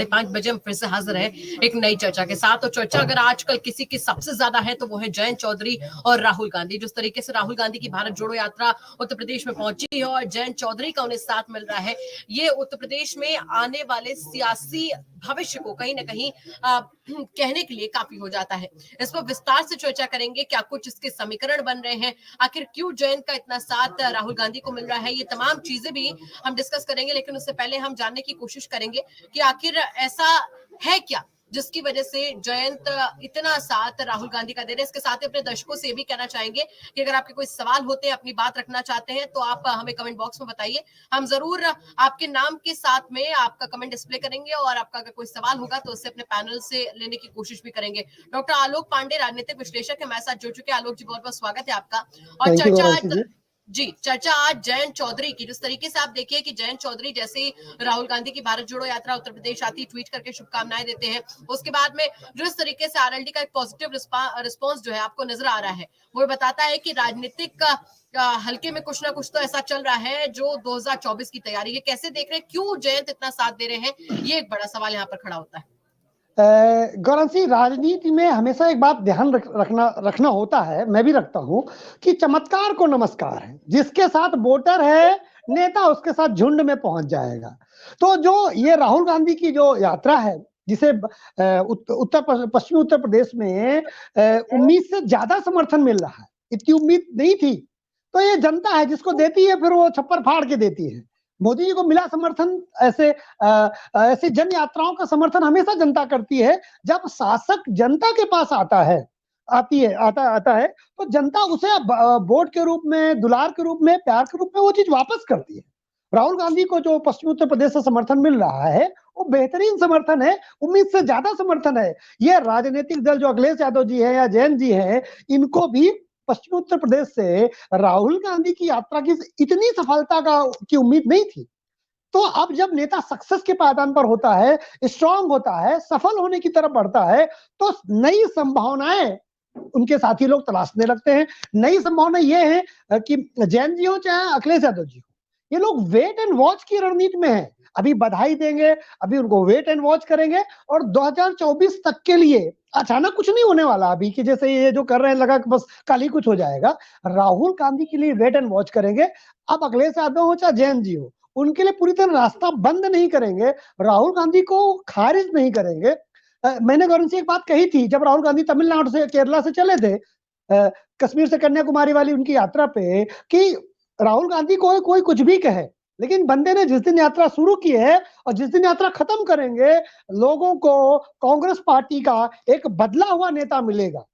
5:30 हम फिर से हाजिर है एक नई चर्चा के साथ। तो चर्चा अगर आजकल किसी की सबसे ज्यादा है तो वो है जयंत चौधरी और राहुल गांधी। जिस तरीके से राहुल गांधी की भारत जोड़ो यात्रा उत्तर प्रदेश में पहुंची है और जयंत चौधरी का उन्हें साथ मिल रहा है, ये उत्तर प्रदेश में आने वाले सियासी भविष्य को कहीं ना कहीं कहने के लिए काफी हो जाता है। इस पर विस्तार से चर्चा करेंगे, क्या कुछ इसके समीकरण बन रहे हैं, आखिर क्यों जयंत का इतना साथ राहुल गांधी को मिल रहा है, ये तमाम चीजें भी हम डिस्कस करेंगे। लेकिन उससे पहले हम जानने की कोशिश करेंगे कि आखिर ऐसा है क्या जिसकी वजह से जयंत इतना साथ राहुल गांधी का दे रहे हैं। इसके साथ ही अपने दर्शकों से भी कहना चाहेंगे कि अगर आपके कोई सवाल होते हैं, अपनी बात रखना चाहते हैं, तो आप हमें कमेंट बॉक्स में बताइए। हम जरूर आपके नाम के साथ में आपका कमेंट डिस्प्ले करेंगे और आपका अगर कोई सवाल होगा तो उससे अपने पैनल से लेने की कोशिश भी करेंगे। डॉक्टर आलोक पांडे राजनीतिक विश्लेषक हमारे साथ जुड़ चुके हैं। आलोक जी, बहुत बहुत स्वागत है आपका। और चर्चा आज जयंत चौधरी की, जिस तरीके से आप देखिए कि जयंत चौधरी जैसे ही राहुल गांधी की भारत जोड़ो यात्रा उत्तर प्रदेश आती, ट्वीट करके शुभकामनाएं देते हैं, उसके बाद में जो इस तरीके से आरएलडी का एक पॉजिटिव रिस्पांस जो है आपको नजर आ रहा है, वो बताता है कि राजनीतिक हल्के में कुछ ना कुछ तो ऐसा चल रहा है जो 2024 की तैयारी है। कैसे देख रहे हैं, क्यों जयंत इतना साथ दे रहे हैं, ये एक बड़ा सवाल यहाँ पर खड़ा होता है। गौरव सिंह, राजनीति में हमेशा एक बात ध्यान रखना होता है, मैं भी रखता हूं, कि चमत्कार को नमस्कार है। जिसके साथ वोटर है नेता, उसके साथ झुंड में पहुंच जाएगा। तो जो ये राहुल गांधी की जो यात्रा है, जिसे पश्चिमी उत्तर प्रदेश में उम्मीद से ज्यादा समर्थन मिल रहा है, इतनी उम्मीद नहीं थी। तो ये जनता है जिसको देती है, फिर वो छप्पर फाड़ के देती है। मोदी जी को मिला समर्थन, ऐसे जन यात्राओं का समर्थन हमेशा जनता करती है। जब शासक जनता के पास आता है तो जनता उसे वोट के रूप में, दुलार के रूप में, प्यार के रूप में वो चीज वापस करती है। राहुल गांधी को जो पश्चिमी उत्तर प्रदेश से समर्थन मिल रहा है वो बेहतरीन समर्थन है, उम्मीद से ज्यादा समर्थन है। ये राजनीतिक दल जो अखिलेश यादव जी है या जयंत जी है, इनको भी पश्चिमी उत्तर प्रदेश से राहुल गांधी की यात्रा की इतनी सफलता की उम्मीद नहीं थी। तो अब जब नेता सक्सेस के पायदान पर होता है, स्ट्रांग होता है, सफल होने की तरफ बढ़ता है, तो नई संभावनाएं उनके साथी लोग तलाशने लगते हैं। नई संभावना ये है कि जैन जी हो चाहे अखिलेश यादव जी हो, ये लोग वेट एंड वॉच की रणनीति में है। अभी बधाई देंगे, अभी उनको वेट एंड वॉच करेंगे, और 2024 तक के लिए अचानक कुछ नहीं होने वाला। अभी कि जैसे ये जो कर रहे हैं, लगा कि बस कल ही कुछ हो जाएगा। राहुल गांधी के लिए वेट एंड वॉच करेंगे। अब अखिलेश यादव हो चाहे जैन जी हो, उनके लिए पूरी तरह रास्ता बंद नहीं करेंगे, राहुल गांधी को खारिज नहीं करेंगे। मैंने गौरव से एक बात कही थी, जब राहुल गांधी तमिलनाडु से, केरला से चले थे, कश्मीर से कन्याकुमारी वाली उनकी यात्रा पे, कि राहुल गांधी को कोई कुछ भी कहे, लेकिन बंदे ने जिस दिन यात्रा शुरू की है और जिस दिन यात्रा खत्म करेंगे, लोगों को कांग्रेस पार्टी का एक बदला हुआ नेता मिलेगा।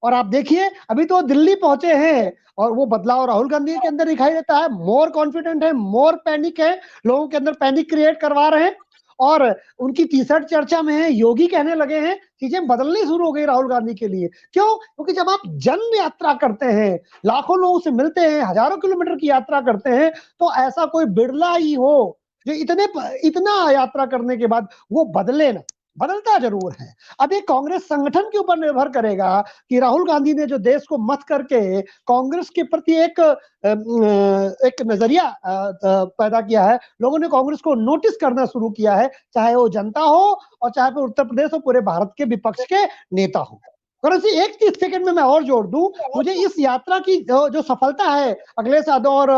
और आप देखिए, अभी तो दिल्ली पहुंचे हैं और वो बदलाव राहुल गांधी के अंदर दिखाई देता है। मोर कॉन्फिडेंट है, मोर पैनिक है, लोगों के अंदर पैनिक क्रिएट करवा रहे हैं। और उनकी टी-शर्ट चर्चा में है, योगी कहने लगे हैं, चीजें बदलनी शुरू हो गई राहुल गांधी के लिए। क्यों? क्योंकि जब आप जन यात्रा करते हैं, लाखों लोगों से मिलते हैं, हजारों किलोमीटर की यात्रा करते हैं, तो ऐसा कोई बिरला ही हो जो इतना यात्रा करने के बाद वो बदले ना। बदलता जरूर है। अब ये कांग्रेस संगठन के ऊपर निर्भर करेगा कि राहुल गांधी ने जो देश को मत करके कांग्रेस के प्रति एक नजरिया पैदा किया है, लोगों ने कांग्रेस को नोटिस करना शुरू किया है, चाहे वो जनता हो और चाहे फिर उत्तर प्रदेश और पूरे भारत के विपक्ष के नेता हो। एक 30 सेकंड में मैं और जोड़ दूं, मुझे इस यात्रा की जो सफलता है अखिलेश यादव और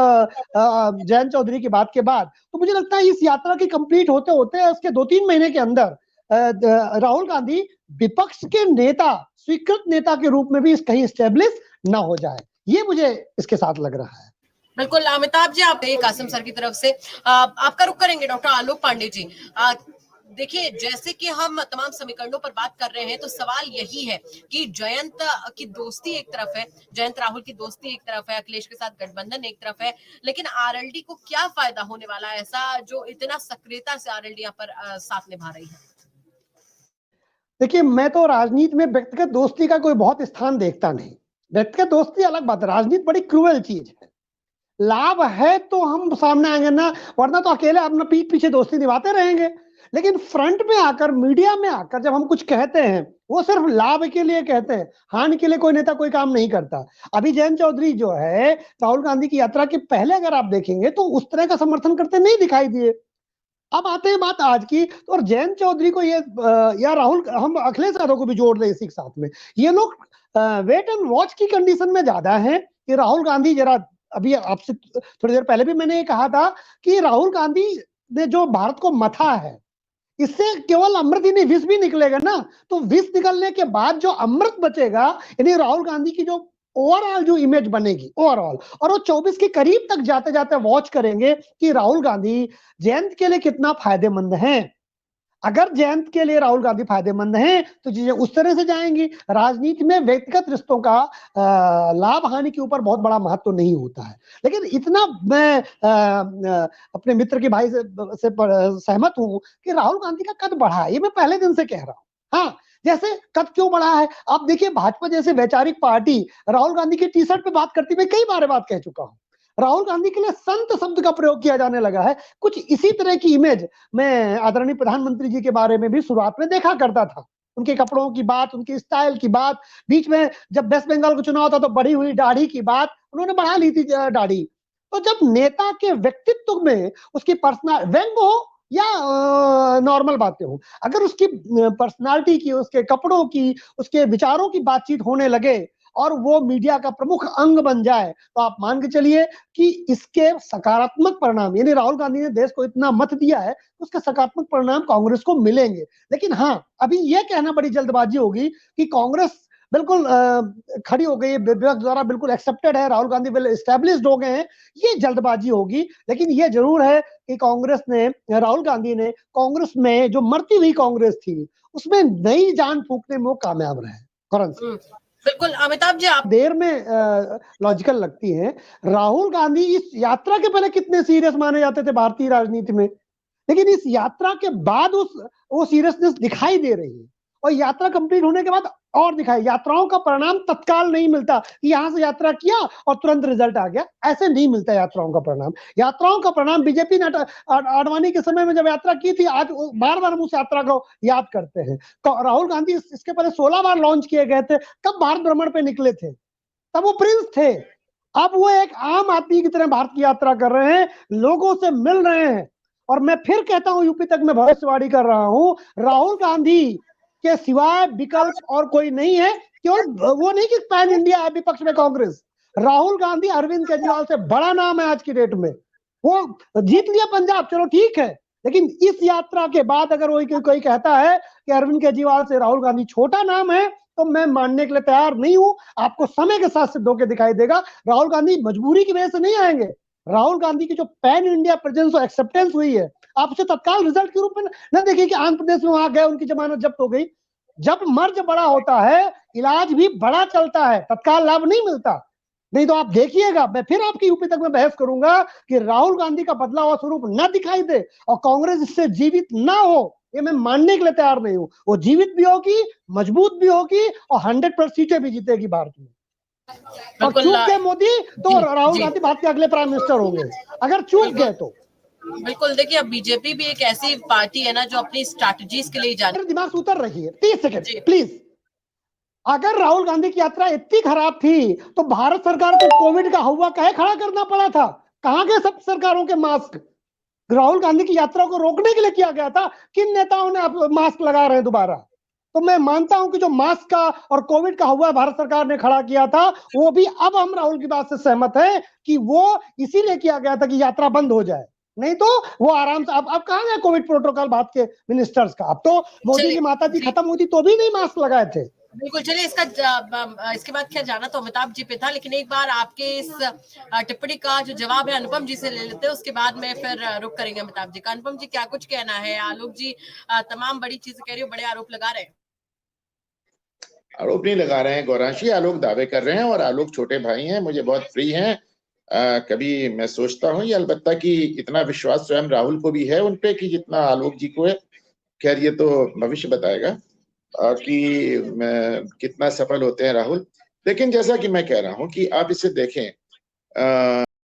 जयंत चौधरी की बात के बाद, तो मुझे लगता है इस यात्रा की कंप्लीट होते होते उसके 2-3 महीने के अंदर राहुल गांधी विपक्ष के नेता, स्वीकृत नेता के रूप में भी कहीं स्टेब्लिश ना हो जाए। ये मुझे इसके साथ लग रहा है। बिल्कुल। अमिताभ जी, आप कासिम सर की तरफ से आपका रुख करेंगे डॉक्टर आलोक पांडे जी। देखिए, जैसे कि हम तमाम समीकरणों पर बात कर रहे हैं, तो सवाल यही है कि जयंत की दोस्ती एक तरफ है, जयंत राहुल की दोस्ती एक तरफ है, अखिलेश के साथ गठबंधन एक तरफ है, लेकिन आरएलडी को क्या फायदा होने वाला है ऐसा जो इतना सक्रियता से आरएलडी यहाँ पर साथ निभा रही है? देखिए, मैं तो राजनीति में व्यक्तिगत दोस्ती का कोई बहुत स्थान देखता नहीं। व्यक्तिगत दोस्ती अलग बात है, राजनीति बड़ी क्रूएल चीज है। लाभ है तो हम सामने आएंगे ना, वरना तो अकेले अपना पीठ पीछे दोस्ती निभाते रहेंगे। लेकिन फ्रंट में आकर, मीडिया में आकर जब हम कुछ कहते हैं, वो सिर्फ लाभ के लिए कहते हैं, हानि के लिए कोई नेता कोई काम नहीं करता। अभी जयंत चौधरी जो है, राहुल गांधी की यात्रा के पहले अगर आप देखेंगे तो उस तरह का समर्थन करते नहीं दिखाई दिए। अब आते हैं बात आज की, तो और जयंत चौधरी को ये या राहुल, हम अखिलेश यादव को भी जोड़ दें इसी के साथ में, ये लोग वेट एंड वॉच की कंडीशन में ज्यादा हैं कि राहुल गांधी जरा, अभी आपसे थोड़ी देर पहले भी मैंने ये कहा था कि राहुल गांधी ने जो भारत को मथा है, इससे केवल अमृत ही नहीं विष भी निकलेगा ना, तो विष निकलने के बाद जो अमृत बचेगा, यानी राहुल गांधी की जो ओवरऑल जो इमेज बनेगी ओवरऑल, और वो 24 के करीब तक जाते जाते वॉच करेंगे कि राहुल गांधी जयंत के लिए कितना फायदेमंद हैं। अगर जयंत के लिए राहुल गांधी फायदेमंद हैं तो चीजें उस तरह से जाएंगी। राजनीति में व्यक्तिगत रिश्तों का लाभ हानि के ऊपर बहुत बड़ा महत्व तो नहीं होता है, लेकिन इतना मैं अपने मित्र के भाई से सहमत हूं कि राहुल गांधी का कद बढ़ा है, ये मैं पहले दिन से कह रहा हूं। हाँ, जैसे कद क्यों बढ़ा है, आप देखिए भाजपा जैसे वैचारिक पार्टी राहुल गांधी की टी शर्ट पे बात करती, मैं कई बात कह चुका हूं, राहुल गांधी के लिए संत शब्द का प्रयोग किया जाने लगा है। कुछ इसी तरह की इमेज मैं आदरणीय प्रधानमंत्री जी के बारे में भी शुरुआत में देखा करता था, उनके कपड़ों की बात, उनके स्टाइल की बात, बीच में जब वेस्ट बंगाल का चुनाव था तो बढ़ी हुई दाढ़ी की बात, उन्होंने बढ़ा ली थी दाढ़ी। तो जब नेता के व्यक्तित्व में उसकी पर्सनल व्यंग हो या नॉर्मल बातें हो, अगर उसकी पर्सनालिटी की, उसके कपड़ों की, उसके विचारों की बातचीत होने लगे और वो मीडिया का प्रमुख अंग बन जाए, तो आप मान के चलिए कि इसके सकारात्मक परिणाम, यानी राहुल गांधी ने देश को इतना मत दिया है, उसके सकारात्मक परिणाम कांग्रेस को मिलेंगे। लेकिन हाँ, अभी ये कहना बड़ी जल्दबाजी होगी कि कांग्रेस बिल्कुल खड़ी हो गई, विपक्ष द्वारा बिल्कुल एक्सेप्टेड है, राहुल गांधी वेल एस्टेब्लिश्ड हो गए हैं, ये जल्दबाजी होगी। लेकिन ये जरूर है कि कांग्रेस ने, राहुल गांधी ने कांग्रेस में जो मरती हुई कांग्रेस थी उसमें नई जान फूंकने में वो कामयाब रहे। बिल्कुल अमिताभ जी, आप देर में लॉजिकल लगती है। राहुल गांधी इस यात्रा के पहले कितने सीरियस माने जाते थे भारतीय राजनीति में, लेकिन इस यात्रा के बाद वो सीरियसनेस दिखाई दे रही है, और यात्रा कंप्लीट होने के बाद और दिखाई। यात्राओं का परिणाम तत्काल नहीं मिलता कि यहां से यात्रा किया और तुरंत रिजल्ट आ गया, ऐसे नहीं मिलता यात्राओं का परिणाम। यात्राओं का परिणाम बीजेपी ने आडवाणी के समय में जब यात्रा की थी, आज बार बार हम उस यात्रा को याद करते हैं। तो राहुल गांधी इसके पहले 16 बार लॉन्च किए गए थे, कब भारत भ्रमण पे निकले थे, तब वो प्रिंस थे। अब वो एक आम आदमी की तरह भारत की यात्रा कर रहे हैं, लोगों से मिल रहे हैं। और मैं फिर कहता हूं, यूपी तक मैं भविष्यवाणी कर रहा हूं, राहुल गांधी के सिवाय विकल्प और कोई नहीं है। केवल वो नहीं कि पैन इंडिया विपक्ष में कांग्रेस, राहुल गांधी अरविंद केजरीवाल से बड़ा नाम है आज की डेट में। वो जीत लिया पंजाब, चलो ठीक है, लेकिन इस यात्रा के बाद अगर कोई कहता है कि अरविंद केजरीवाल से राहुल गांधी छोटा नाम है, तो मैं मानने के लिए तैयार नहीं हूं। आपको समय के साथ सिद्ध होकर दिखाई देगा, राहुल गांधी मजबूरी की वजह से नहीं आएंगे। राहुल गांधी की जो पैन इंडिया प्रेजेंस और एक्सेप्टेंस हुई है, आप उसे तत्काल रिजल्ट के रूप में न देखिए कि आंध्र प्रदेश में वहां गए, उनकी जमानत जब्त हो गई। जब मर्ज बड़ा होता है, इलाज भी बड़ा चलता है, तत्काल लाभ नहीं मिलता। नहीं तो आप देखिएगा, मैं फिर आपकी यूपी तक में बहस करूंगा कि राहुल गांधी का बदला हुआ स्वरूप न दिखाई दे और कांग्रेस इससे जीवित ना हो, ये मैं मानने के लिए तैयार नहीं हूं। वो जीवित भी होगी, मजबूत भी होगी और 100% सीटें भी जीतेगी भारत में। और चूक गए मोदी तो राहुल गांधी भारत के अगले प्राइम मिनिस्टर होंगे, अगर चूक गए तो। बिल्कुल, देखिए अब बीजेपी भी एक ऐसी पार्टी है ना जो अपनी स्ट्रैटेजीज के लिए जाने। दिमाग से उतर रही है, 30 सेकंड प्लीज। अगर राहुल गांधी की यात्रा इतनी खराब थी तो भारत सरकार को कोविड का हवा काहे खड़ा करना पड़ा था? कहां गए सब सरकारों के मास्क? राहुल गांधी की यात्रा को रोकने के लिए किया गया था। किन नेताओं ने अब मास्क लगा रहे हैं दोबारा? तो मैं मानता हूं कि जो मास्क का और कोविड का हुआ भारत सरकार ने खड़ा किया था, वो भी अब हम राहुल की बात से सहमत हैं कि वो इसीलिए किया गया था कि यात्रा बंद हो जाए, नहीं तो वो आराम से। अब कहां गए कोविड प्रोटोकॉल भारत के मिनिस्टर्स का? अब तो मोदी की माता जी खत्म हुई थी तो भी नहीं मास्क लगाए थे। बिल्कुल, चलिए इसके बाद क्या जाना तो अमिताभ जी पे था, लेकिन एक बार आपके इस टिप्पणी का जो जवाब है अनुपम जी से ले लेते हैं, उसके बाद में फिर रुक करेंगे अमिताभ जी का। अनुपम जी, क्या कुछ कहना है? आलोक जी तमाम बड़ी चीजें कह रही हो, बड़े आरोप लगा रहे हैं। आरोप नहीं लगा रहे हैं गौरांशी, आलोक दावे कर रहे हैं और आलोक छोटे भाई हैं, मुझे बहुत फ्री हैं। कभी मैं सोचता हूँ ये अलबत्ता कि इतना विश्वास स्वयं राहुल को भी है उन पे कि जितना आलोक जी को है। खैर ये तो भविष्य बताएगा कि कितना सफल होते हैं राहुल। लेकिन जैसा कि मैं कह रहा हूं कि आप इसे देखें,